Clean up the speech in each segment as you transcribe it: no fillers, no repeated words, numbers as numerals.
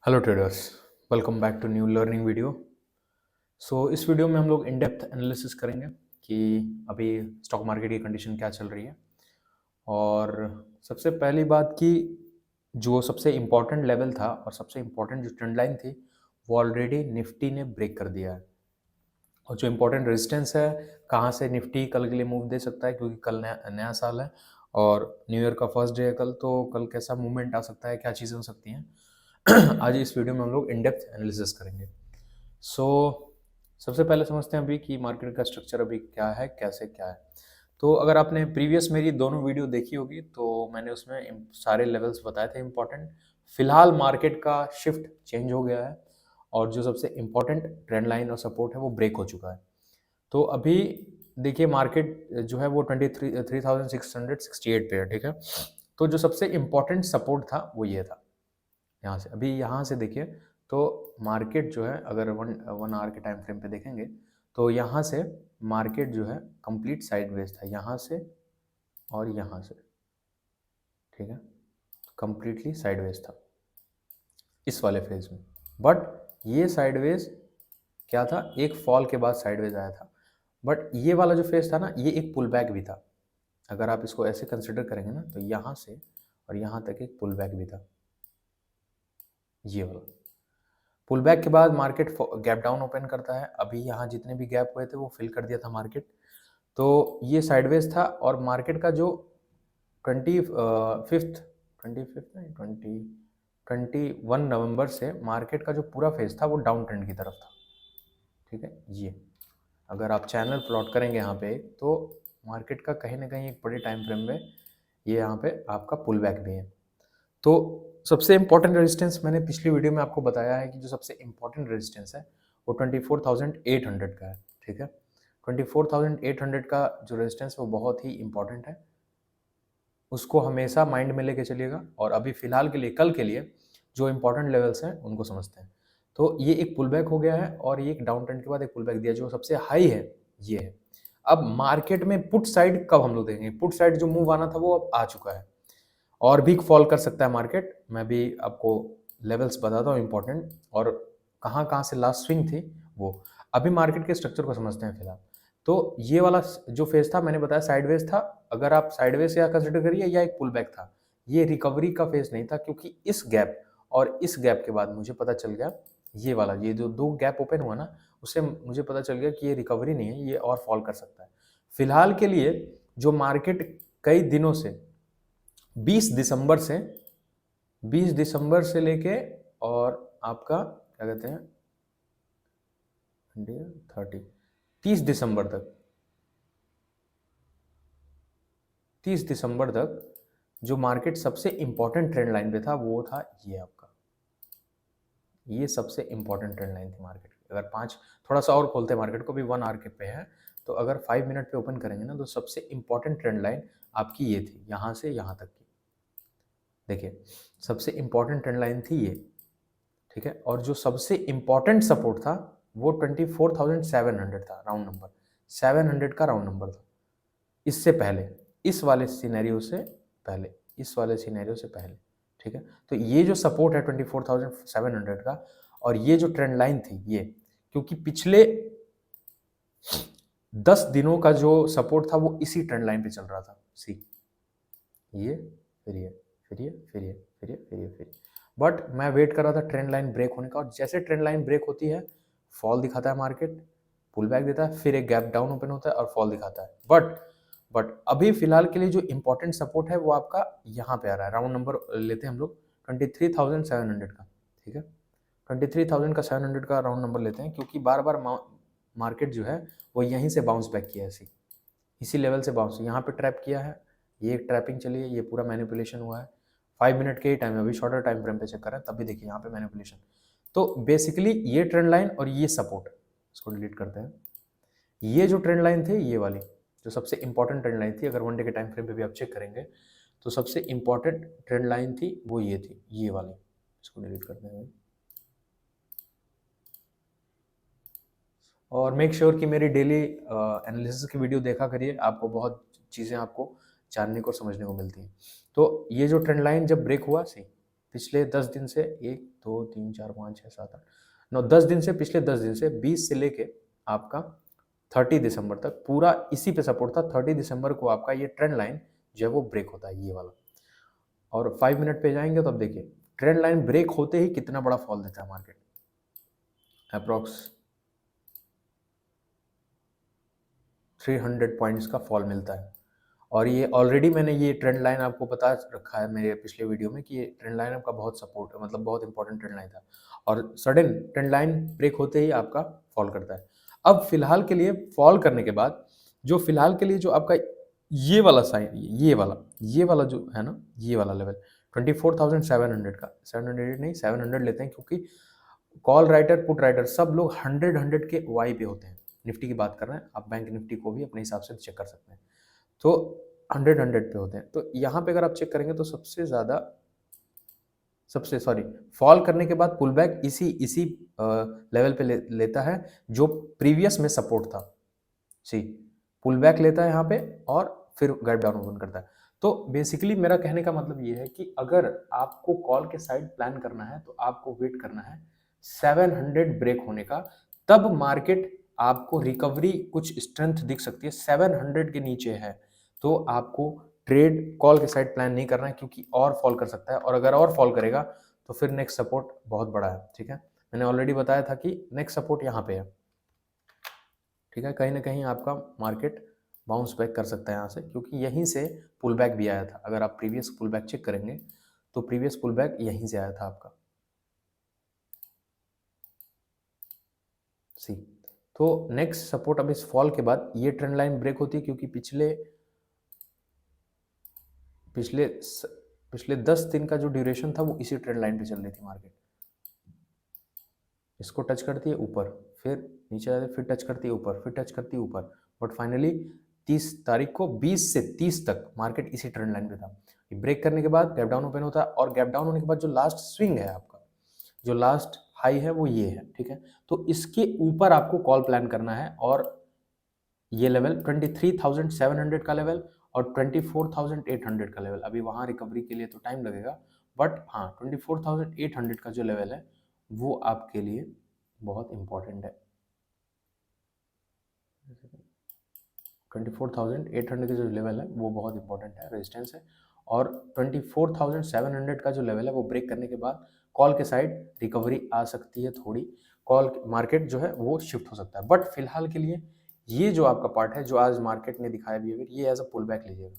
Hello traders, welcome back to new learning video. इस video में हम लोग इन डेप्थ एनालिसिस करेंगे कि अभी स्टॉक मार्केट की कंडीशन क्या चल रही है। और सबसे पहली बात कि जो सबसे इम्पोर्टेंट लेवल था और सबसे इम्पोर्टेंट जो ट्रेंड लाइन थी वो ऑलरेडी निफ्टी ने ब्रेक कर दिया है। और जो इम्पोर्टेंट रेजिस्टेंस है, कहाँ से निफ्टी कल के लिए मूव दे सकता है, क्योंकि कल नया नया साल है और न्यू ईयर का फर्स्ट डे है कल, तो कल कैसा मूवमेंट आ सकता है, क्या चीज़ें हो सकती हैं आज इस वीडियो में हम लोग इन डेप्थ एनालिसिस करेंगे। सो सबसे पहले समझते हैं अभी कि मार्केट का स्ट्रक्चर अभी क्या है, कैसे क्या है। तो अगर आपने प्रीवियस मेरी दोनों वीडियो देखी होगी तो मैंने उसमें सारे लेवल्स बताए थे इंपॉर्टेंट। फिलहाल मार्केट का शिफ्ट चेंज हो गया है और जो सबसे इम्पोर्टेंट ट्रेंड लाइन और सपोर्ट है वो ब्रेक हो चुका है। तो अभी देखिए मार्केट जो है वो 3668 पे है, ठीक है। तो जो सबसे इम्पोर्टेंट सपोर्ट था वो ये था, यहाँ से अभी यहाँ से देखिए तो मार्केट जो है अगर वन आवर के टाइम फ्रेम पे देखेंगे तो यहाँ से मार्केट जो है कंप्लीट साइडवेज था, यहाँ से और यहाँ से, ठीक है, कंप्लीटली साइडवेज था इस वाले फेज में। बट ये साइडवेज क्या था, एक फॉल के बाद साइडवेज आया था। बट ये वाला जो फेज था ना, ये एक पुल बैक भी था। अगर आप इसको ऐसे कंसिडर करेंगे ना तो यहाँ से और यहाँ तक एक पुल बैक भी था, ये वाला। पुल बैक के बाद मार्केट गैप डाउन ओपन करता है। अभी यहाँ जितने भी गैप हुए थे वो फिल कर दिया था मार्केट। तो ये साइडवेज था और मार्केट का जो 21 नवंबर से मार्केट का जो पूरा फेज था वो डाउन ट्रेंड की तरफ था, ठीक है। ये अगर आप चैनल प्लॉट करेंगे यहाँ पे तो मार्केट का कहीं ना कहीं एक बड़े टाइम फ्रेम में ये यहाँ पे आपका पुल बैक भी है। तो सबसे इम्पोर्टेंट रेजिस्टेंस मैंने पिछली वीडियो में आपको बताया है कि जो सबसे इम्पोर्टेंट रेजिस्टेंस है वो 24,800 का है, ठीक है। 24,800 का जो रेजिस्टेंस वो बहुत ही इम्पोर्टेंट है, उसको हमेशा माइंड में लेके चलिएगा। और अभी फिलहाल के लिए, कल के लिए जो इम्पोर्टेंट लेवल्स हैं उनको समझते हैं। तो ये एक पुल बैक हो गया है और ये एक डाउन ट्रेंड के बाद एक पुल बैक दिया, जो सबसे हाई है ये है। अब मार्केट में पुट साइड कब हम लोग देखेंगे, पुट साइड जो मूव आना था वो अब आ चुका है और भी फॉल कर सकता है मार्केट। मैं भी आपको लेवल्स बताता हूँ इंपॉर्टेंट, और कहाँ कहाँ से लास्ट स्विंग थी वो। अभी मार्केट के स्ट्रक्चर को समझते हैं फिलहाल। तो ये वाला जो फेज था मैंने बताया साइडवेज था, अगर आप साइडवेज या कंसिडर करिए या एक पुल बैक था। ये रिकवरी का फेज नहीं था, क्योंकि इस गैप और इस गैप के बाद मुझे पता चल गया ये वाला, ये जो दो गैप ओपन हुआ ना, उससे मुझे पता चल गया कि ये रिकवरी नहीं है, ये और फॉल कर सकता है। फिलहाल के लिए जो मार्केट कई दिनों से 20 दिसंबर से 20 दिसंबर से लेके और आपका क्या कहते हैं 30 30 दिसंबर तक, 30 दिसंबर तक जो मार्केट सबसे इंपॉर्टेंट ट्रेंड लाइन पे था वो था ये आपका, ये सबसे इंपॉर्टेंट ट्रेंड लाइन थी मार्केट की। अगर पाँच थोड़ा सा और खोलते हैं मार्केट को, भी 1 आवर के पे है, तो अगर 5 मिनट पे ओपन करेंगे ना तो सबसे इंपॉर्टेंट ट्रेंड लाइन आपकी ये थी, यहाँ से यहाँ तक की। देखिए सबसे इंपॉर्टेंट ट्रेंड लाइन थी ये, ठीक है। और जो सबसे इंपॉर्टेंट सपोर्ट था वो 24,700 था, राउंड नंबर 700 का राउंड नंबर था। इससे पहले, इस वाले सिनेरियो से पहले, इस वाले सिनेरियो से पहले, ठीक है। तो ये जो सपोर्ट है 24,700 का, और ये जो ट्रेंड लाइन थी ये, क्योंकि पिछले 10 दिनों का जो सपोर्ट था वो इसी ट्रेंड लाइन पे चल रहा था। सी ये, फिर ये, फिर ये, फिर ये, फिर ये, फिर ये, फिर ये। बट मैं वेट कर रहा था ट्रेंड लाइन ब्रेक होने का, और जैसे ट्रेंड लाइन ब्रेक होती है फॉल दिखाता है मार्केट, पुल बैक देता है, फिर एक गैप डाउन ओपन होता है और फॉल दिखाता है। बट अभी फिलहाल के लिए जो इंपॉर्टेंट सपोर्ट है वो आपका यहाँ पे आ रहा है। राउंड नंबर लेते हैं हम लोग 23,700 का, ठीक है। 23,000 का 700 का राउंड नंबर लेते हैं, क्योंकि बार बार मार्केट जो है वो यहीं से बाउंस बैक किया है, इसी लेवल से बाउंस यहाँ पे ट्रैप किया है। ये एक ट्रैपिंग चली है, ये पूरा मैनिपुलेशन हुआ है 5 मिनट के ही टाइम में। अभी शॉर्टर टाइम फ्रेम पे चेक कर रहे हैं तब भी देखिए यहाँ पे मैनिपुलेशन। तो बेसिकली ये ट्रेंड लाइन और ये सपोर्ट, इसको डिलीट करते हैं। ये जो ट्रेंड लाइन थी ये वाली, जो सबसे इंपॉर्टेंट ट्रेंड लाइन थी, अगर 1 डे के टाइम फ्रेम पे भी आप चेक करेंगे तो सबसे इंपॉर्टेंट ट्रेंड लाइन थी वो ये थी, ये वाली। इसको डिलीट करते हैं और मेक श्योर कि मेरी डेली एनालिसिस की वीडियो देखा करिए, आपको बहुत चीज़ें आपको जानने को समझने को मिलती हैं। तो ये जो ट्रेंड लाइन जब ब्रेक हुआ सी पिछले 10 दिन से 1 2 3 4 5 6 7 8 9 10 दिन से, पिछले 10 दिन से 20 से लेके आपका 30 दिसंबर तक पूरा इसी पे सपोर्ट था। 30 दिसंबर को आपका ये ट्रेंड लाइन जो है वो ब्रेक होता है, ये वाला। और 5 मिनट पे जाएंगे तो अब देखिए ट्रेंड लाइन ब्रेक होते ही कितना बड़ा फॉल देता है मार्केट, अप्रॉक्स 300 पॉइंट्स का फॉल मिलता है। और ये ऑलरेडी मैंने ये ट्रेंड लाइन आपको बता रखा है मेरे पिछले वीडियो में कि ये ट्रेंड लाइन आपका बहुत सपोर्ट है, मतलब बहुत इंपॉर्टेंट ट्रेंड लाइन था। और सडन ट्रेंड लाइन ब्रेक होते ही आपका फॉल करता है। अब फिलहाल के लिए फॉल करने के बाद जो फिलहाल के लिए जो आपका ये वाला साइन, ये वाला जो है ना, ये वाला लेवल 24,700 का, 700 नहीं 700 लेते हैं, क्योंकि कॉल राइटर पुट राइटर सब लोग 100 के वाई पे होते हैं। निफ्टी की बात कर रहे हैं, आप बैंक निफ्टी को भी अपने हिसाब से चेक कर सकते हैं, तो 100 पे होते हैं। तो यहाँ पे अगर आप चेक करेंगे तो फॉल करने के बाद पुल बैक इसी लेवल पे लेता है जो प्रीवियस में सपोर्ट था। सी पुल बैक लेता है यहाँ पे और फिर गैप डाउन ओपन करता है। तो बेसिकली मेरा कहने का मतलब ये है कि अगर आपको कॉल के साइड प्लान करना है तो आपको वेट करना है 700 ब्रेक होने का, तब मार्केट आपको रिकवरी कुछ स्ट्रेंथ दिख सकती है। 700 के नीचे है तो आपको ट्रेड कॉल के साइड प्लान नहीं करना है, क्योंकि और फॉल कर सकता है, और अगर और फॉल करेगा तो फिर नेक्स्ट सपोर्ट बहुत बड़ा है। ठीक है, मैंने ऑलरेडी बताया था कि नेक्स्ट सपोर्ट यहाँ पे है। ठीक है, कहीं ना कहीं आपका मार्केट बाउंस बैक कर सकता है यहाँ से, क्योंकि यहीं से पुल बैक भी आया था। अगर आप प्रीवियस पुल बैक चेक करेंगे तो प्रीवियस पुल बैक यहीं से आया था आपका। सी तो नेक्स्ट सपोर्ट अब इस फॉल के बाद ये ट्रेंड लाइन ब्रेक होती है, क्योंकि पिछले पिछले पिछले 10 दिन का जो ड्यूरेशन था वो इसी ट्रेंड लाइन पे चल रही थी मार्केट। इसको टच करती है ऊपर, फिर नीचे आती है, फिर टच करती है ऊपर, फिर टच करती है ऊपर, बट फाइनली 30 तारीख को 20 से 30 तक मार्केट इसी ट्रेंड लाइन पे था। ब्रेक करने के बाद गैप डाउन ओपन होता है, और गैप डाउन होने के बाद जो लास्ट स्विंग है आपका, जो लास्ट हाई है वो ये है। ठीक है, तो इसके ऊपर आपको कॉल प्लान करना है, और ये लेवल 23,700 का लेवल और 24,800 का लेवल। अभी वहाँ रिकवरी के लिए तो टाइम लगेगा, बट हाँ 24,800 का जो लेवल है वो आपके लिए बहुत इंपॉर्टेंट है। 24,800 का जो लेवल है वो बहुत इंपॉर्टेंट है, रेजिस्टेंस है। और 24,700 का जो लेवल है वो ब्रेक करने के बाद कॉल के साइड रिकवरी आ सकती है थोड़ी, कॉल मार्केट जो है वो शिफ्ट हो सकता है। बट फिलहाल के लिए ये जो आपका पार्ट है जो आज मार्केट ने दिखाया बिहेवियर, ये एज अ पुल बैक लीजिएगा।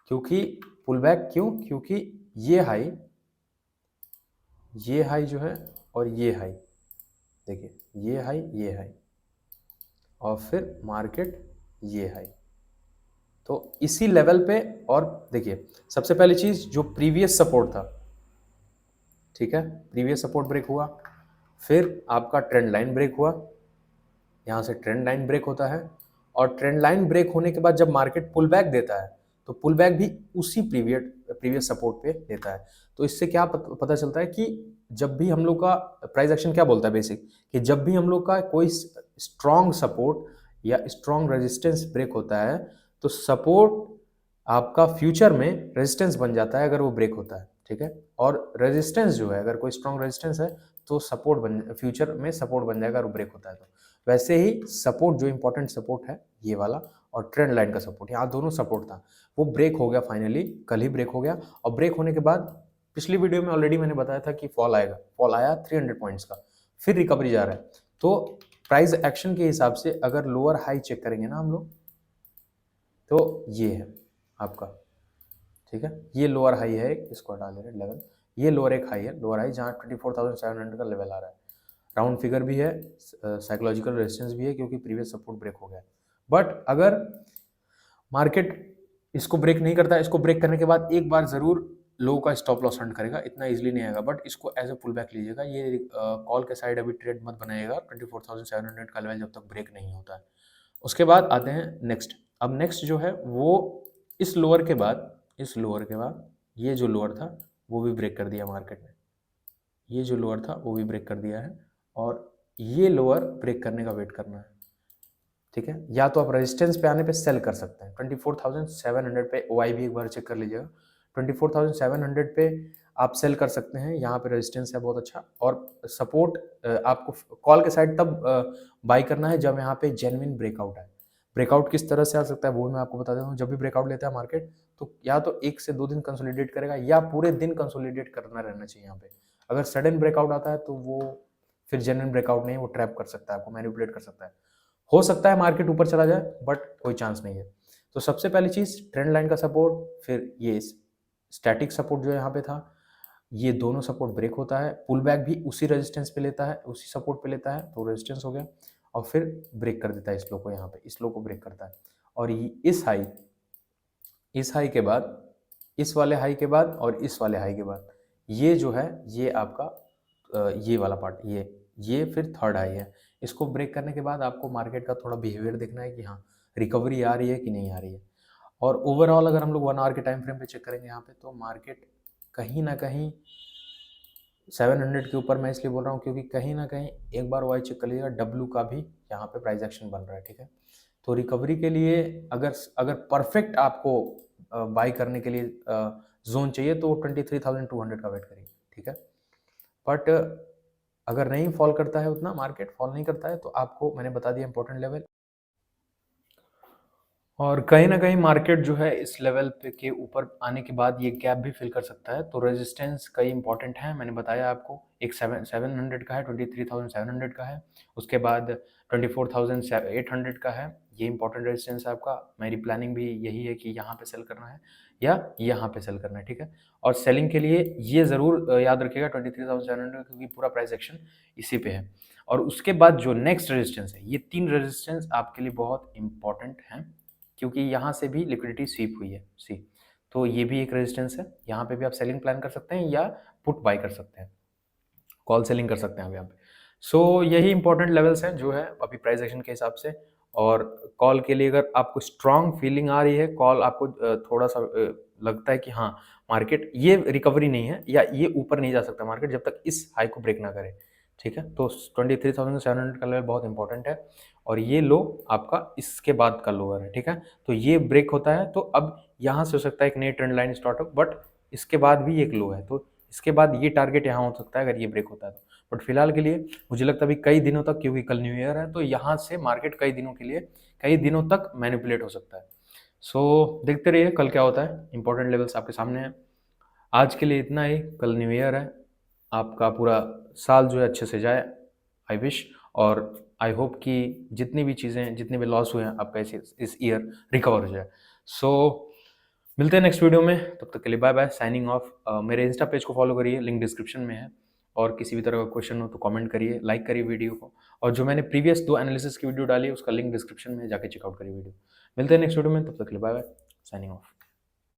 क्योंकि पुल बैक क्यों, क्योंकि ये हाई जो है और ये हाई, देखिए ये हाई और फिर मार्केट ये हाई, तो इसी लेवल पे। और देखिए सबसे पहली चीज जो प्रीवियस सपोर्ट था, ठीक है, प्रीवियस सपोर्ट ब्रेक हुआ, फिर आपका ट्रेंड लाइन ब्रेक हुआ, यहाँ से ट्रेंड लाइन ब्रेक होता है, और ट्रेंड लाइन ब्रेक होने के बाद जब मार्केट पुल बैक देता है तो पुल बैक भी उसी प्रीवियस सपोर्ट पे देता है। तो इससे क्या पता चलता है कि जब भी हम लोग का प्राइस एक्शन क्या बोलता है बेसिक, कि जब भी हम लोग का कोई स्ट्रॉन्ग सपोर्ट या स्ट्रॉन्ग रेजिस्टेंस ब्रेक होता है तो सपोर्ट आपका फ्यूचर में रेजिस्टेंस बन जाता है अगर वो ब्रेक होता है। ठीक है, और रेजिस्टेंस जो है, अगर कोई स्ट्रॉन्ग रेजिस्टेंस है तो सपोर्ट फ्यूचर में सपोर्ट बन जाएगा अगर ब्रेक होता है तो। वैसे ही सपोर्ट जो इंपॉर्टेंट सपोर्ट है ये वाला, और ट्रेंड लाइन का सपोर्ट, यहाँ दोनों सपोर्ट था, वो ब्रेक हो गया फाइनली, कल ही ब्रेक हो गया। और ब्रेक होने के बाद पिछली वीडियो में ऑलरेडी मैंने बताया था कि फॉल आएगा, फॉल आया 300 पॉइंट्स का, फिर रिकवरी जा रहा है। तो प्राइस एक्शन के हिसाब से अगर लोअर हाई चेक करेंगे ना हम लोग, तो ये है आपका, ठीक है, ये लोअर हाई है, इसको हटा ले रहे लेवल, ये लोअर एक हाई है, लोअर हाई जहाँ 24,700 का लेवल आ रहा है, राउंड फिगर भी है, साइकोलॉजिकल रेजिस्टेंस भी है, क्योंकि प्रीवियस सपोर्ट ब्रेक हो गया। बट अगर मार्केट इसको ब्रेक नहीं करता, इसको ब्रेक करने के बाद एक बार जरूर लो का स्टॉप लॉस हंट करेगा, इतना इजीली नहीं आएगा, बट इसको एज ए पुल बैक लीजिएगा। ये कॉल के साइड अभी ट्रेड मत बनाइएगा 24,700 का लेवल जब तक ब्रेक नहीं होता है। उसके बाद आते हैं नेक्स्ट। अब नेक्स्ट जो है वो इस लोअर के बाद ये जो लोअर था वो भी ब्रेक कर दिया मार्केट ने, ये जो लोअर था वो भी ब्रेक कर दिया है, और ये लोअर ब्रेक करने का वेट करना है। ठीक है, या तो आप रेजिस्टेंस पे आने पे सेल कर सकते हैं 24,700 पे, OI भी एक बार चेक कर लीजिएगा। 24,700 पे आप सेल कर सकते हैं, यहाँ पे रेजिस्टेंस है बहुत अच्छा। और सपोर्ट आपको कॉल के साइड तब बाई करना है जब यहाँ पे जेन्युइन ब्रेकआउट है। ब्रेकआउट किस तरह से आ सकता है वो मैं आपको बता देता हूँ। जब भी ब्रेकआउट लेता है मार्केट, तो या तो 1 से 2 दिन कंसोलिडेट करेगा या पूरे दिन कंसोलिडेट करना रहना चाहिए यहाँ पे। अगर सडन ब्रेकआउट आता है तो वो फिर जेन्युइन ब्रेकआउट नहीं, वो ट्रैप कर सकता है आपको, मैनिपुलेट कर सकता है। हो सकता है मार्केट ऊपर चला जाए, बट कोई चांस नहीं है। तो सबसे पहली चीज ट्रेंड लाइन का सपोर्ट, फिर ये स्टैटिक सपोर्ट जो यहाँ पे था, ये दोनों सपोर्ट ब्रेक होता है, पुल बैक भी उसी रेजिस्टेंस पे लेता है, उसी सपोर्ट पे लेता है, तो रेजिस्टेंस हो गया, और फिर ब्रेक कर देता है इस लो को, यहाँ पे इस लो को ब्रेक करता है। और इस हाई के बाद, इस वाले हाई के बाद और इस वाले हाई के बाद, ये जो है ये आपका ये वाला पार्ट, ये फिर थर्ड हाई है। इसको ब्रेक करने के बाद आपको मार्केट का थोड़ा बिहेवियर देखना है कि हाँ रिकवरी आ रही है कि नहीं आ रही है। और ओवरऑल अगर हम लोग 1 आवर के टाइम फ्रेम पे चेक करेंगे यहाँ पे, तो मार्केट कहीं ना कहीं 700 के ऊपर, मैं इसलिए बोल रहा हूँ क्योंकि कहीं ना कहीं एक बार वाई चेक कर लीजिएगा, डब्ल्यू का भी यहाँ पे प्राइस एक्शन बन रहा है, ठीक है। तो रिकवरी के लिए अगर परफेक्ट आपको बाई करने के लिए जोन चाहिए तो 23,200 का वेट करिए, ठीक है। बट अगर नहीं फॉल करता है, उतना मार्केट फॉल नहीं करता है, तो आपको मैंने बता दिया इंपॉर्टेंट लेवल। और कहीं ना कहीं मार्केट जो है इस लेवल पे के ऊपर आने के बाद ये गैप भी फिल कर सकता है। तो रेजिस्टेंस कई इंपॉर्टेंट है, मैंने बताया आपको। एक 700 का है, 23,700 का है, उसके बाद 24,800 का है, ये इंपॉर्टेंट रेजिस्टेंस है आपका। मेरी प्लानिंग भी यही है कि यहाँ पे सेल करना है या यहाँ पे सेल करना है, ठीक है। और सेलिंग के लिए ये ज़रूर याद रखिएगा 23,700, क्योंकि पूरा प्राइस एक्शन इसी पे है। और उसके बाद जो नेक्स्ट रेजिस्टेंस है, ये 3 रेजिस्टेंस आपके लिए बहुत इंपॉर्टेंट हैं, क्योंकि यहाँ से भी लिक्विडिटी स्वीप हुई है सी। तो ये भी एक रेजिस्टेंस है, यहाँ पे भी आप सेलिंग प्लान कर सकते हैं या पुट बाय कर सकते हैं, कॉल सेलिंग कर सकते हैं आप यहाँ पे। सो यही इंपॉर्टेंट लेवल्स हैं जो है अभी प्राइस एक्शन के हिसाब से। और कॉल के लिए अगर आपको स्ट्रांग फीलिंग आ रही है, कॉल आपको थोड़ा सा लगता है कि हाँ मार्केट ये रिकवरी नहीं है या ये ऊपर नहीं जा सकता मार्केट जब तक इस हाई को ब्रेक ना करे, ठीक है। तो 23,700 का लेवल बहुत इंपॉर्टेंट है, और ये लो आपका इसके बाद का लोअर है, ठीक है। तो ये ब्रेक होता है तो अब यहाँ से हो सकता है एक नई ट्रेंड लाइन स्टार्ट हो, बट इसके बाद भी एक लो है, तो इसके बाद ये टारगेट यहाँ हो सकता है अगर ये ब्रेक होता है तो। बट फिलहाल के लिए मुझे लगता है अभी कई दिनों तक, क्योंकि कल न्यू ईयर है, तो यहाँ से मार्केट कई दिनों के लिए, कई दिनों तक मैनिपुलेट हो सकता है। सो देखते रहिए कल क्या होता है। इंपॉर्टेंट लेवल्स आपके सामने हैं। आज के लिए इतना ही, कल न्यू ईयर है, आपका पूरा साल जो है अच्छे से जाए, आई विश। और आई होप कि जितनी भी चीज़ें, जितने भी लॉस हुए हैं आपका इस ईयर रिकवर हो जाए। सो मिलते हैं नेक्स्ट वीडियो में, तब तक के लिए बाय बाय, साइनिंग ऑफ। मेरे इंस्टा पेज को फॉलो करिए, लिंक डिस्क्रिप्शन में है। और किसी भी तरह का क्वेश्चन हो तो कमेंट करिए, लाइक करिए वीडियो को। और जो मैंने प्रीवियस 2 एनालिसिस की वीडियो डाली है उसका लिंक डिस्क्रिप्शन में, जाके चेकआउट करिए वीडियो। मिलते हैं नेक्स्ट वीडियो में, तब तक के लिए बाय बाय, साइनिंग ऑफ।